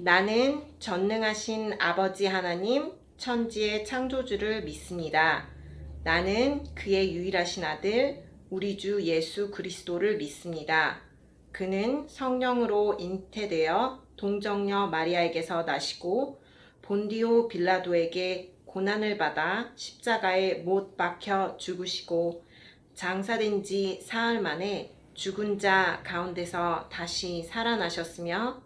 나는 전능하신 아버지 하나님, 천지의 창조주를 믿습니다. 나는 그의 유일하신 아들, 우리 주 예수 그리스도를 믿습니다. 그는 성령으로 잉태되어 동정녀 마리아에게서 나시고 본디오 빌라도에게 고난을 받아 십자가에 못 박혀 죽으시고 장사된 지 사흘 만에 죽은 자 가운데서 다시 살아나셨으며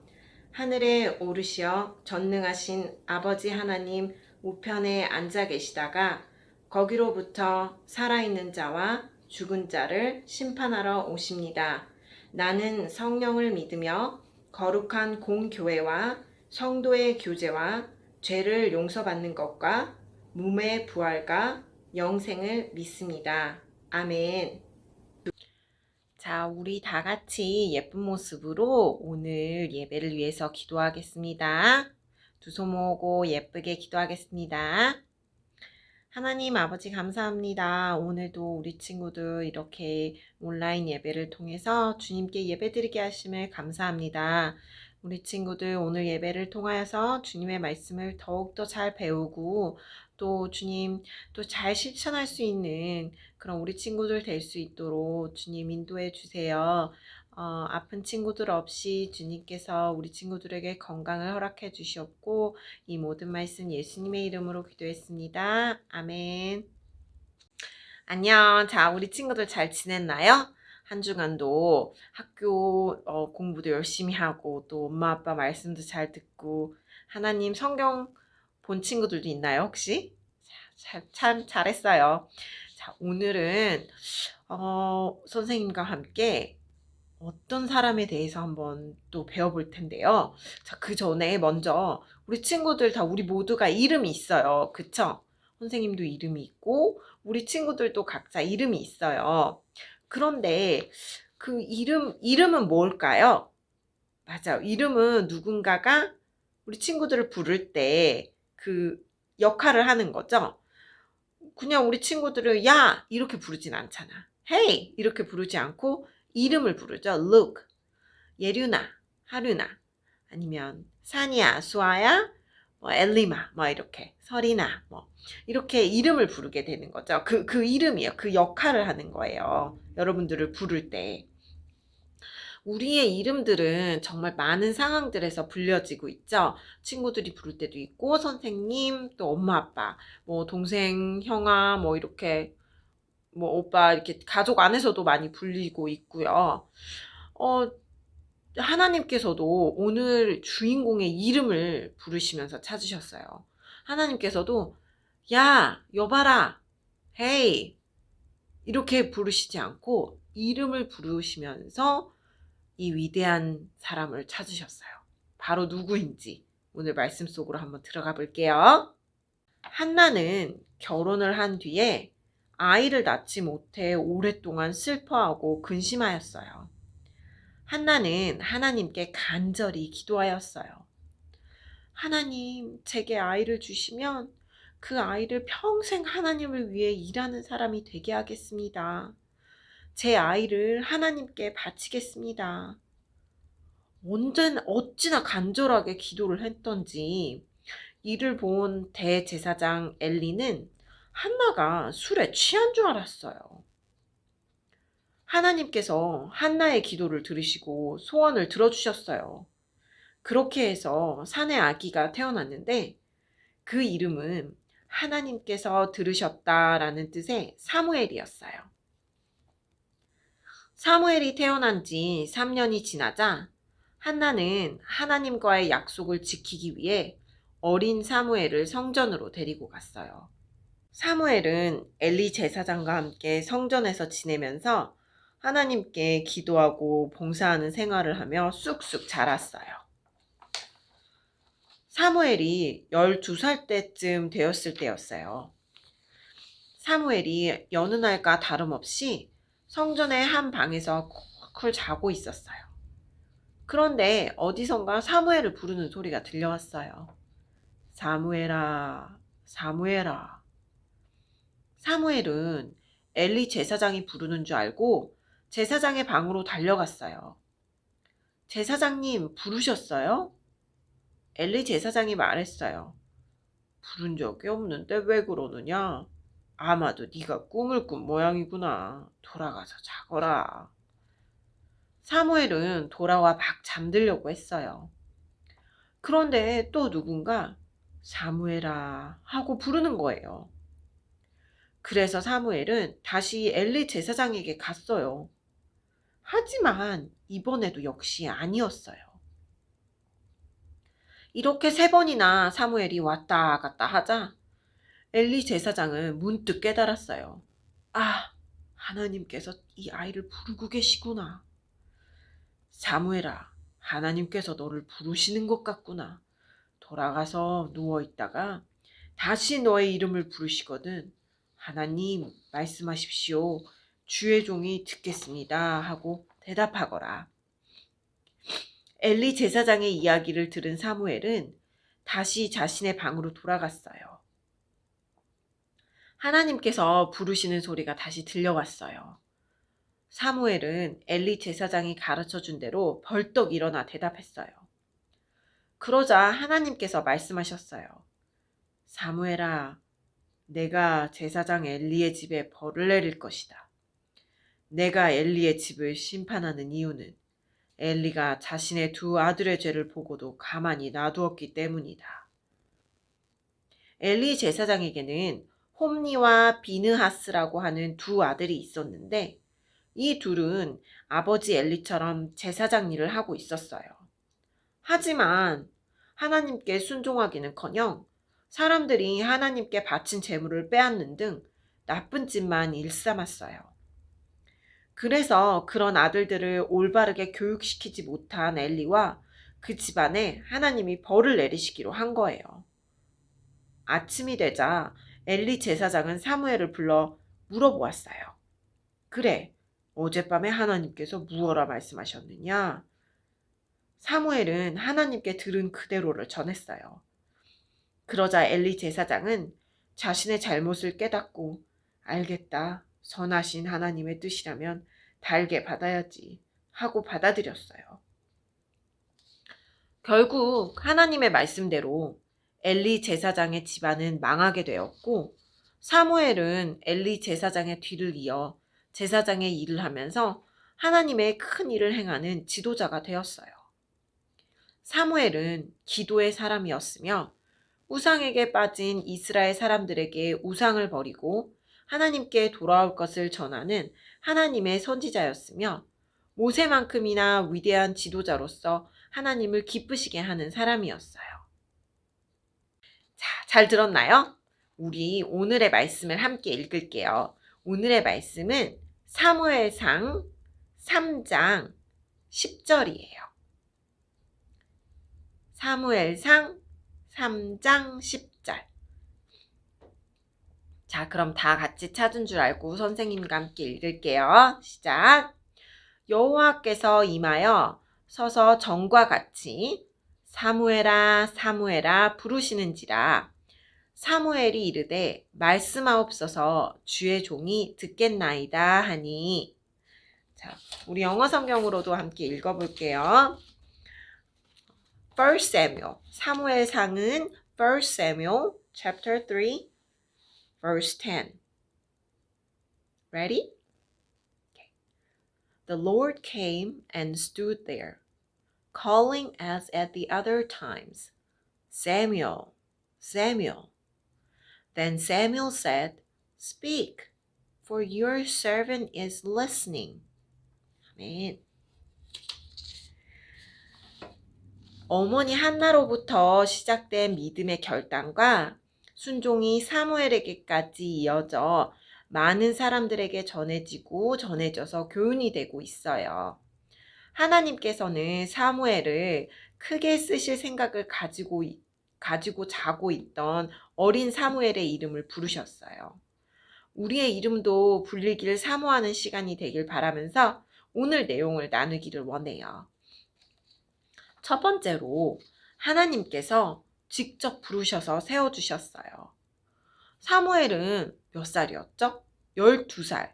하늘에 오르시어 전능하신 아버지 하나님 우편에 앉아 계시다가 거기로부터 살아있는 자와 죽은 자를 심판하러 오십니다. 나는 성령을 믿으며 거룩한 공교회와 성도의 교제와 죄를 용서받는 것과 몸의 부활과 영생을 믿습니다. 아멘. 자, 우리 다 같이 예쁜 모습으로 오늘 예배를 위해서 기도하겠습니다. 두 손 모으고 예쁘게 기도하겠습니다. 하나님 아버지 감사합니다. 오늘도 우리 친구들 이렇게 온라인 예배를 통해서 주님께 예배드리게 하심을 감사합니다. 우리 친구들 오늘 예배를 통하여서 주님의 말씀을 더욱더 잘 배우고 또 주님 또 잘 실천할 수 있는 그런 우리 친구들 될 수 있도록 주님 인도해 주세요. 아픈 친구들 없이 주님께서 우리 친구들에게 건강을 허락해 주시옵고 이 모든 말씀 예수님의 이름으로 기도했습니다. 아멘. 안녕. 자, 우리 친구들 잘 지냈나요? 한 주간도 학교 공부도 열심히 하고 또 엄마 아빠 말씀도 잘 듣고 하나님 성경 본 친구들도 있나요, 혹시? 참 잘했어요. 자, 오늘은 선생님과 함께 어떤 사람에 대해서 한번 또 배워볼 텐데요. 자, 그 전에 먼저 우리 친구들 다 우리 모두가 이름이 있어요. 그쵸? 선생님도 이름이 있고 우리 친구들도 각자 이름이 있어요. 그런데 그 이름은 뭘까요? 맞아요. 이름은 누군가가 우리 친구들을 부를 때 그 역할을 하는 거죠. 그냥 우리 친구들을 야 이렇게 부르진 않잖아. Hey 이렇게 부르지 않고 이름을 부르죠. Luke, 예륜아, 하륜아, 아니면 산이야, 수아야, 뭐 엘리마, 뭐 이렇게 설이나 뭐 이렇게 이름을 부르게 되는 거죠. 그 이름이에요. 그 역할을 하는 거예요. 여러분들을 부를 때. 우리의 이름들은 정말 많은 상황들에서 불려지고 있죠. 친구들이 부를 때도 있고, 선생님, 또 엄마, 아빠, 뭐 동생, 형아, 뭐 이렇게 뭐 오빠 이렇게 가족 안에서도 많이 불리고 있고요. 어, 하나님께서도 오늘 주인공의 이름을 부르시면서 찾으셨어요. 하나님께서도 야, 여봐라, 헤이 이렇게 부르시지 않고 이름을 부르시면서 이 위대한 사람을 찾으셨어요. 바로 누구인지 오늘 말씀 속으로 한번 들어가 볼게요. 한나는 결혼을 한 뒤에 아이를 낳지 못해 오랫동안 슬퍼하고 근심하였어요. 한나는 하나님께 간절히 기도하였어요. 하나님, 제게 아이를 주시면 그 아이를 평생 하나님을 위해 일하는 사람이 되게 하겠습니다. 제 아이를 하나님께 바치겠습니다. 어찌나 간절하게 기도를 했던지 이를 본 대제사장 엘리는 한나가 술에 취한 줄 알았어요. 하나님께서 한나의 기도를 들으시고 소원을 들어주셨어요. 그렇게 해서 산에 아기가 태어났는데 그 이름은 하나님께서 들으셨다라는 뜻의 사무엘이었어요. 사무엘이 태어난 지 3년이 지나자 한나는 하나님과의 약속을 지키기 위해 어린 사무엘을 성전으로 데리고 갔어요. 사무엘은 엘리 제사장과 함께 성전에서 지내면서 하나님께 기도하고 봉사하는 생활을 하며 쑥쑥 자랐어요. 사무엘이 12살 때쯤 되었을 때였어요. 사무엘이 여느 날과 다름없이 성전의 한 방에서 쿨쿨 자고 있었어요. 그런데 어디선가 사무엘을 부르는 소리가 들려왔어요. 사무엘아, 사무엘아. 사무엘은 엘리 제사장이 부르는 줄 알고 제사장의 방으로 달려갔어요. 제사장님, 부르셨어요? 엘리 제사장이 말했어요. 부른 적이 없는데 왜 그러느냐? 아마도 네가 꿈을 꾼 모양이구나. 돌아가서 자거라. 사무엘은 돌아와 막 잠들려고 했어요. 그런데 또 누군가 사무엘아 하고 부르는 거예요. 그래서 사무엘은 다시 엘리 제사장에게 갔어요. 하지만 이번에도 역시 아니었어요. 이렇게 3번이나 사무엘이 왔다 갔다 하자 엘리 제사장은 문득 깨달았어요. 아, 하나님께서 이 아이를 부르고 계시구나. 사무엘아, 하나님께서 너를 부르시는 것 같구나. 돌아가서 누워있다가 다시 너의 이름을 부르시거든. 하나님 말씀하십시오. 주의 종이 듣겠습니다. 하고 대답하거라. 엘리 제사장의 이야기를 들은 사무엘은 다시 자신의 방으로 돌아갔어요. 하나님께서 부르시는 소리가 다시 들려왔어요. 사무엘은 엘리 제사장이 가르쳐 준 대로 벌떡 일어나 대답했어요. 그러자 하나님께서 말씀하셨어요. 사무엘아, 내가 제사장 엘리의 집에 벌을 내릴 것이다. 내가 엘리의 집을 심판하는 이유는 엘리가 자신의 2 아들의 죄를 보고도 가만히 놔두었기 때문이다. 엘리 제사장에게는 홈니와 비느하스라고 하는 2 아들이 있었는데 이 둘은 아버지 엘리처럼 제사장 일을 하고 있었어요. 하지만 하나님께 순종하기는커녕 사람들이 하나님께 바친 재물을 빼앗는 등 나쁜 짓만 일삼았어요. 그래서 그런 아들들을 올바르게 교육시키지 못한 엘리와 그 집안에 하나님이 벌을 내리시기로 한 거예요. 아침이 되자 엘리 제사장은 사무엘을 불러 물어보았어요. 그래, 어젯밤에 하나님께서 무엇라 말씀하셨느냐? 사무엘은 하나님께 들은 그대로를 전했어요. 그러자 엘리 제사장은 자신의 잘못을 깨닫고 알겠다. 선하신 하나님의 뜻이라면 달게 받아야지 하고 받아들였어요. 결국 하나님의 말씀대로 엘리 제사장의 집안은 망하게 되었고 사무엘은 엘리 제사장의 뒤를 이어 제사장의 일을 하면서 하나님의 큰 일을 행하는 지도자가 되었어요. 사무엘은 기도의 사람이었으며 우상에게 빠진 이스라엘 사람들에게 우상을 버리고 하나님께 돌아올 것을 전하는 하나님의 선지자였으며 모세만큼이나 위대한 지도자로서 하나님을 기쁘시게 하는 사람이었어요. 자, 잘 들었나요? 우리 오늘의 말씀을 함께 읽을게요. 오늘의 말씀은 사무엘상 3장 10절이에요. 사무엘상 3장 10절. 자, 그럼 다 같이 찾은 줄 알고 선생님과 함께 읽을게요. 시작. 여호와께서 임하여 서서 전과 같이 사무엘아 사무엘아 부르시는지라. 사무엘이 이르되 말씀하옵소서 주의 종이 듣겠나이다 하니. 자, 우리 영어 성경으로도 함께 읽어볼게요. 1 Samuel, 사무엘상은 1 Samuel chapter 3 verse 10. Ready? Okay. The Lord came and stood there, calling as at the other times, Samuel, Samuel. Then Samuel said, Speak, for your servant is listening. 아멘. 어머니 한나로부터 시작된 믿음의 결단과 순종이 사무엘에게까지 이어져 많은 사람들에게 전해져서 교훈이 되고 있어요. 하나님께서는 사무엘을 크게 쓰실 생각을 가지고 자고 있던 어린 사무엘의 이름을 부르셨어요. 우리의 이름도 불리기를 사모하는 시간이 되길 바라면서 오늘 내용을 나누기를 원해요. 첫 번째로 하나님께서 직접 부르셔서 세워주셨어요. 사무엘은 몇 살이었죠? 12살,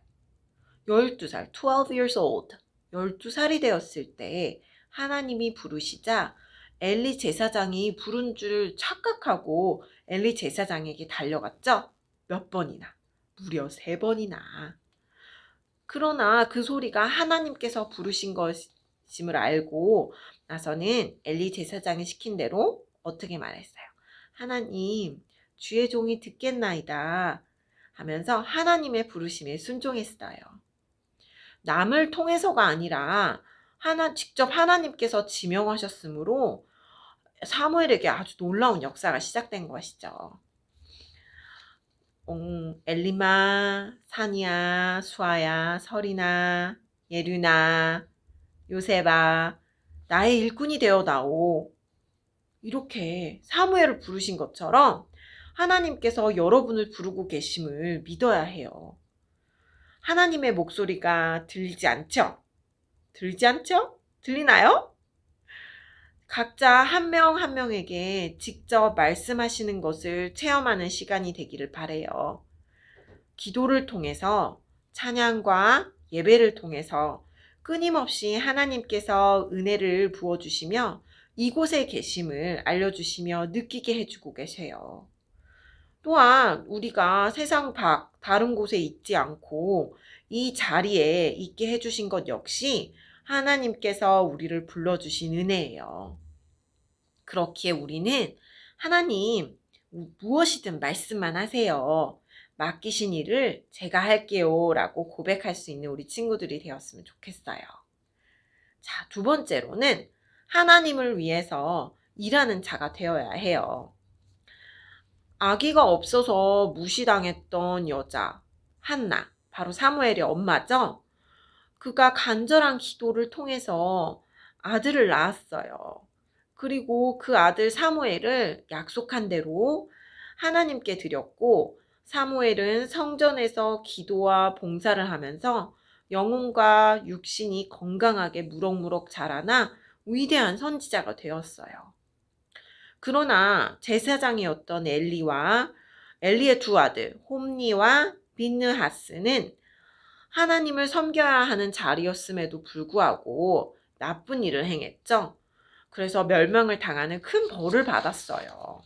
12 years old, 12살이 되었을 때 하나님이 부르시자 엘리 제사장이 부른 줄 착각하고 엘리 제사장에게 달려갔죠. 몇 번이나? 무려 3번이나. 그러나 그 소리가 하나님께서 부르신 것임을 알고 나서는 엘리 제사장이 시킨 대로 어떻게 말했어요? 하나님, 주의 종이 듣겠나이다 하면서 하나님의 부르심에 순종했어요. 남을 통해서가 아니라 직접 하나님께서 지명하셨으므로 사무엘에게 아주 놀라운 역사가 시작된 것이죠. 엘리마, 사니야, 수아야, 설이나, 예류나, 요셉아, 나의 일꾼이 되어다오. 이렇게 사무엘을 부르신 것처럼 하나님께서 여러분을 부르고 계심을 믿어야 해요. 하나님의 목소리가 들리지 않죠? 들리지 않죠? 들리나요? 각자 한 명 한 명에게 직접 말씀하시는 것을 체험하는 시간이 되기를 바라요. 기도를 통해서, 찬양과 예배를 통해서 끊임없이 하나님께서 은혜를 부어주시며 이곳에 계심을 알려주시며 느끼게 해주고 계세요. 또한 우리가 세상 밖 다른 곳에 있지 않고 이 자리에 있게 해주신 것 역시 하나님께서 우리를 불러주신 은혜예요. 그렇기에 우리는 하나님 무엇이든 말씀만 하세요. 맡기신 일을 제가 할게요 라고 고백할 수 있는 우리 친구들이 되었으면 좋겠어요. 자, 2번째로는 하나님을 위해서 일하는 자가 되어야 해요. 아기가 없어서 무시당했던 여자 한나, 바로 사무엘의 엄마죠. 그가 간절한 기도를 통해서 아들을 낳았어요. 그리고 그 아들 사무엘을 약속한 대로 하나님께 드렸고, 사무엘은 성전에서 기도와 봉사를 하면서 영혼과 육신이 건강하게 무럭무럭 자라나 위대한 선지자가 되었어요. 그러나 제사장이었던 엘리의 2 아들 홈니와 빈느하스는 하나님을 섬겨야 하는 자리였음에도 불구하고 나쁜 일을 행했죠. 그래서 멸망을 당하는 큰 벌을 받았어요.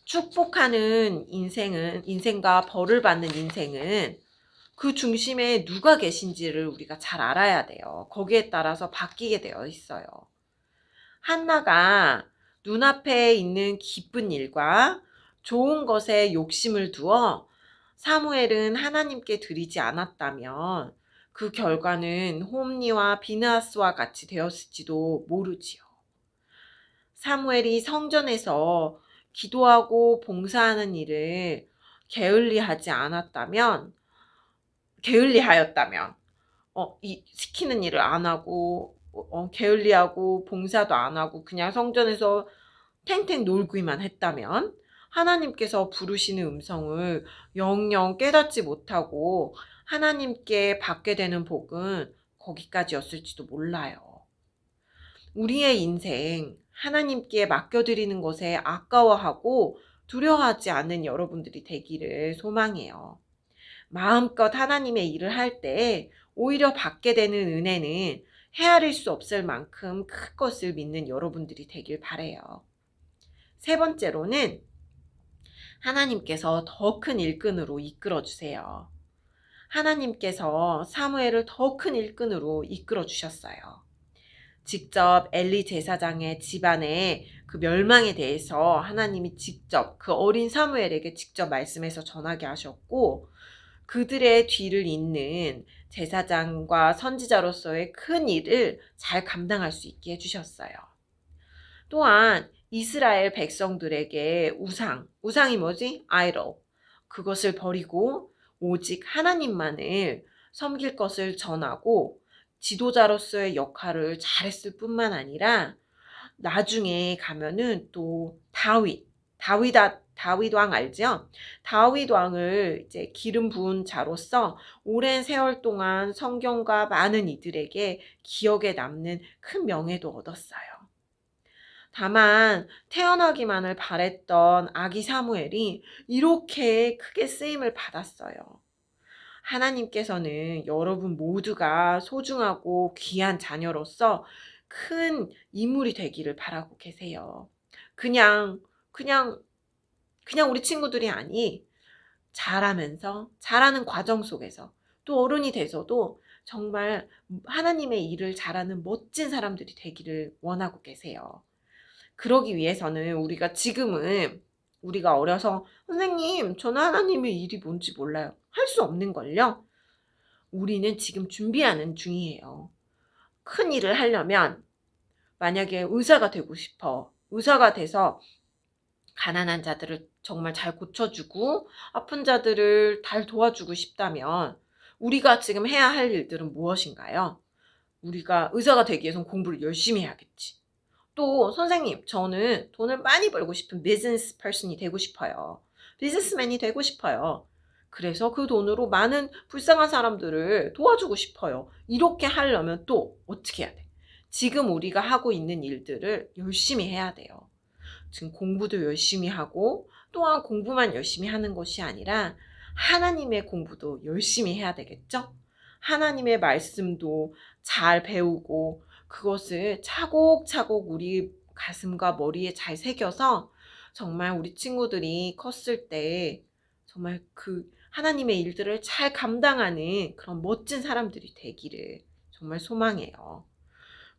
축복하는 인생과 벌을 받는 인생은 그 중심에 누가 계신지를 우리가 잘 알아야 돼요. 거기에 따라서 바뀌게 되어 있어요. 한나가 눈앞에 있는 기쁜 일과 좋은 것에 욕심을 두어 사무엘은 하나님께 드리지 않았다면 그 결과는 홈니와 비느하스와 같이 되었을지도 모르지요. 사무엘이 성전에서 기도하고 봉사하는 일을 게을리하였다면 시키는 일을 안 하고 게을리하고 봉사도 안 하고 그냥 성전에서 탱탱 놀기만 했다면 하나님께서 부르시는 음성을 영영 깨닫지 못하고 하나님께 받게 되는 복은 거기까지였을지도 몰라요. 우리의 인생 하나님께 맡겨드리는 것에 아까워하고 두려워하지 않는 여러분들이 되기를 소망해요. 마음껏 하나님의 일을 할 때 오히려 받게 되는 은혜는 헤아릴 수 없을 만큼 큰 것을 믿는 여러분들이 되길 바라요. 3번째로는 하나님께서 더 큰 일꾼으로 이끌어 주세요. 하나님께서 사무엘을 더 큰 일꾼으로 이끌어 주셨어요. 직접 엘리 제사장의 집안의 그 멸망에 대해서 하나님이 직접 그 어린 사무엘에게 직접 말씀해서 전하게 하셨고, 그들의 뒤를 잇는 제사장과 선지자로서의 큰 일을 잘 감당할 수 있게 해주셨어요. 또한 이스라엘 백성들에게 우상이 뭐지? 아이돌. 그것을 버리고 오직 하나님만을 섬길 것을 전하고 지도자로서의 역할을 잘했을 뿐만 아니라 나중에 가면은 또 다윗 왕 알죠? 다윗 왕을 이제 기름 부은 자로서 오랜 세월 동안 성경과 많은 이들에게 기억에 남는 큰 명예도 얻었어요. 다만 태어나기만을 바랬던 아기 사무엘이 이렇게 크게 쓰임을 받았어요. 하나님께서는 여러분 모두가 소중하고 귀한 자녀로서 큰 인물이 되기를 바라고 계세요. 그냥 우리 친구들이 아니, 잘하는 과정 속에서 또 어른이 돼서도 정말 하나님의 일을 잘하는 멋진 사람들이 되기를 원하고 계세요. 그러기 위해서는 우리가 어려서 선생님, 저는 하나님의 일이 뭔지 몰라요. 할 수 없는걸요? 우리는 지금 준비하는 중이에요. 큰 일을 하려면 만약에 의사가 되고 싶어. 의사가 돼서 가난한 자들을 정말 잘 고쳐주고 아픈 자들을 잘 도와주고 싶다면 우리가 지금 해야 할 일들은 무엇인가요? 우리가 의사가 되기 위해서는 공부를 열심히 해야겠지. 또 선생님, 저는 돈을 많이 벌고 싶은 비즈니스 퍼슨이 되고 싶어요. 비즈니스맨이 되고 싶어요. 그래서 그 돈으로 많은 불쌍한 사람들을 도와주고 싶어요. 이렇게 하려면 또 어떻게 해야 돼? 지금 우리가 하고 있는 일들을 열심히 해야 돼요. 지금 공부도 열심히 하고 또한 공부만 열심히 하는 것이 아니라 하나님의 공부도 열심히 해야 되겠죠? 하나님의 말씀도 잘 배우고 그것을 차곡차곡 우리 가슴과 머리에 잘 새겨서 정말 우리 친구들이 컸을 때 정말 그 하나님의 일들을 잘 감당하는 그런 멋진 사람들이 되기를 정말 소망해요.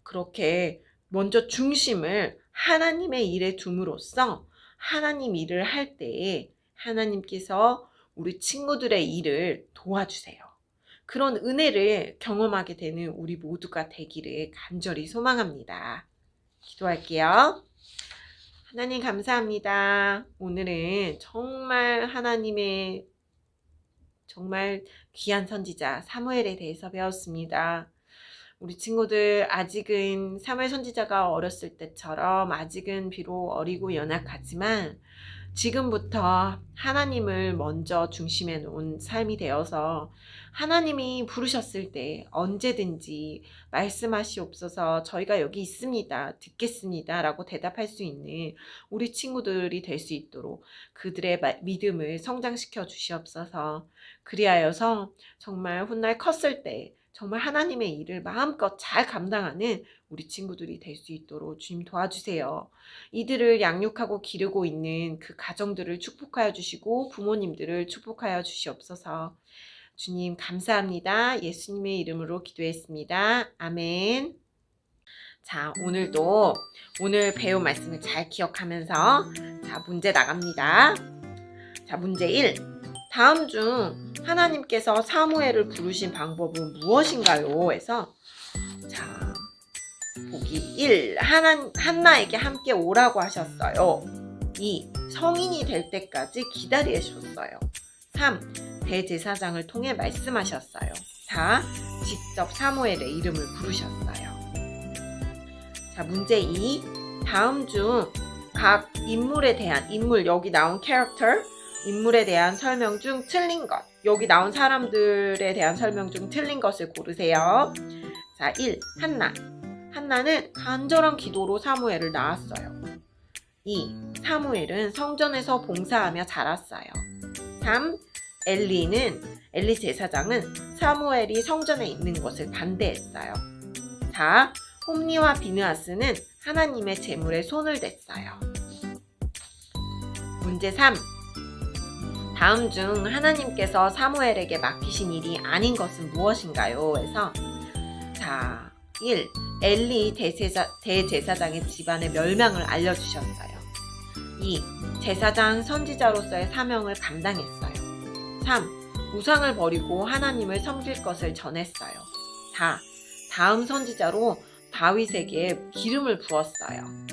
그렇게 먼저 중심을 하나님의 일에 둠으로써 하나님 일을 할 때에 하나님께서 우리 친구들의 일을 도와주세요. 그런 은혜를 경험하게 되는 우리 모두가 되기를 간절히 소망합니다. 기도할게요. 하나님 감사합니다. 오늘은 정말 하나님의 정말 귀한 선지자 사무엘에 대해서 배웠습니다. 우리 친구들 아직은 사무엘 선지자가 어렸을 때처럼 아직은 비록 어리고 연약하지만 지금부터 하나님을 먼저 중심에 놓은 삶이 되어서 하나님이 부르셨을 때 언제든지 말씀하시옵소서 저희가 여기 있습니다. 듣겠습니다. 라고 대답할 수 있는 우리 친구들이 될 수 있도록 그들의 믿음을 성장시켜 주시옵소서. 그리하여서 정말 훗날 컸을 때 정말 하나님의 일을 마음껏 잘 감당하는 우리 친구들이 될 수 있도록 주님 도와주세요. 이들을 양육하고 기르고 있는 그 가정들을 축복하여 주시고 부모님들을 축복하여 주시옵소서. 주님 감사합니다. 예수님의 이름으로 기도했습니다. 아멘. 자, 오늘 배운 말씀을 잘 기억하면서 자, 문제 나갑니다. 자, 문제 1. 다음 중 하나님께서 사무엘을 부르신 방법은 무엇인가요? 해서 자, 보기 1. 한나에게 함께 오라고 하셨어요. 2. 성인이 될 때까지 기다리셨어요. 3. 대제사장을 통해 말씀하셨어요. 4. 직접 사무엘의 이름을 부르셨어요. 자, 문제 2. 다음 중 각 여기 나온 캐릭터, 인물에 대한 설명 중 틀린 것. 여기 나온 사람들에 대한 설명 중 틀린 것을 고르세요. 자, 1. 한나는 간절한 기도로 사무엘을 낳았어요. 2. 사무엘은 성전에서 봉사하며 자랐어요. 3. 엘리 제사장은 사무엘이 성전에 있는 것을 반대했어요. 4. 홈리와 비느하스는 하나님의 제물에 손을 댔어요. 문제 3. 다음 중 하나님께서 사무엘에게 맡기신 일이 아닌 것은 무엇인가요? 해서 자, 1. 엘리 대제사장의 집안의 멸망을 알려주셨어요. 2. 제사장 선지자로서의 사명을 감당했어요. 3. 우상을 버리고 하나님을 섬길 것을 전했어요. 4. 다음 선지자로 다윗에게 기름을 부었어요.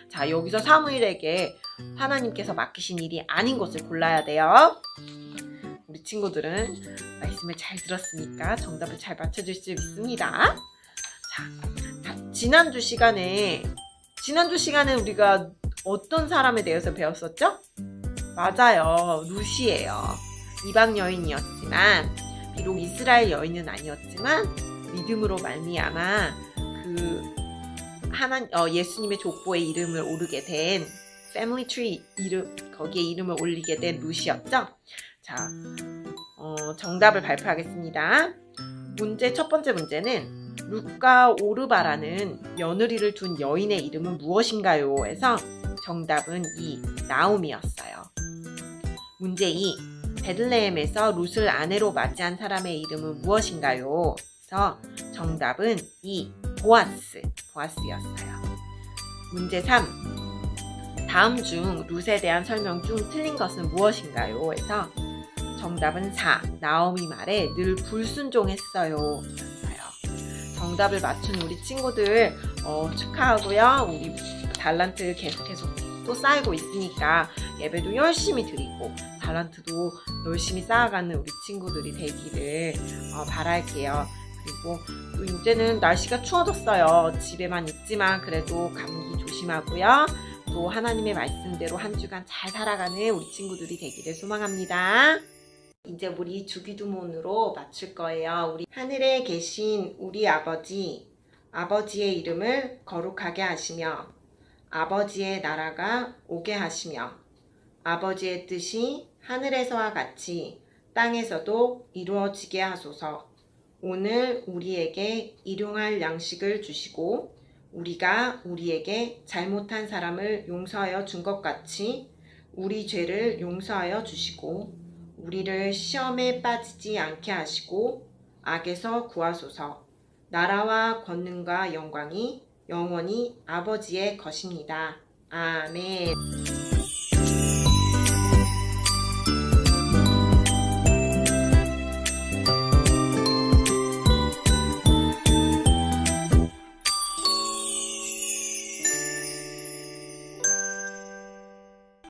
자, 여기서 사무엘에게 하나님께서 맡기신 일이 아닌 것을 골라야 돼요. 우리 친구들은 말씀을 잘 들었으니까 정답을 잘 맞춰줄 수 있습니다. 자, 지난주 시간에 우리가 어떤 사람에 대해서 배웠었죠? 맞아요. 룻이에요. 이방 여인이었지만 비록 이스라엘 여인은 아니었지만 믿음으로 말미암아 예수님의 족보의 이름을 오르게 된 패밀리 트리 거기에 이름을 올리게 된 룻이었죠. 자, 정답을 발표하겠습니다. 첫 번째 문제는 룻과 오르바라는 며느리를 둔 여인의 이름은 무엇인가요? 해서 정답은 2. 나오미였어요. 문제 2. 베들레헴에서 룻을 아내로 맞이한 사람의 이름은 무엇인가요? 해서 정답은 2. 보아스였어요. 문제 3. 다음 중 룻에 대한 설명 중 틀린 것은 무엇인가요? 해서 정답은 4. 나오미 말에 늘 불순종했어요. 였어요. 정답을 맞춘 우리 친구들 축하하고요. 우리 달란트 계속 또 쌓이고 있으니까 예배도 열심히 드리고 달란트도 열심히 쌓아가는 우리 친구들이 되기를 바랄게요. 그리고 또 이제는 날씨가 추워졌어요. 집에만 있지만 그래도 감기 조심하고요. 또 하나님의 말씀대로 한 주간 잘 살아가는 우리 친구들이 되기를 소망합니다. 이제 우리 주기도문으로 마칠 거예요. 우리 하늘에 계신 우리 아버지의 이름을 거룩하게 하시며 아버지의 나라가 오게 하시며 아버지의 뜻이 하늘에서와 같이 땅에서도 이루어지게 하소서. 오늘 우리에게 일용할 양식을 주시고 우리가 우리에게 잘못한 사람을 용서하여 준 것 같이 우리 죄를 용서하여 주시고 우리를 시험에 빠지지 않게 하시고 악에서 구하소서. 나라와 권능과 영광이 영원히 아버지의 것입니다. 아멘.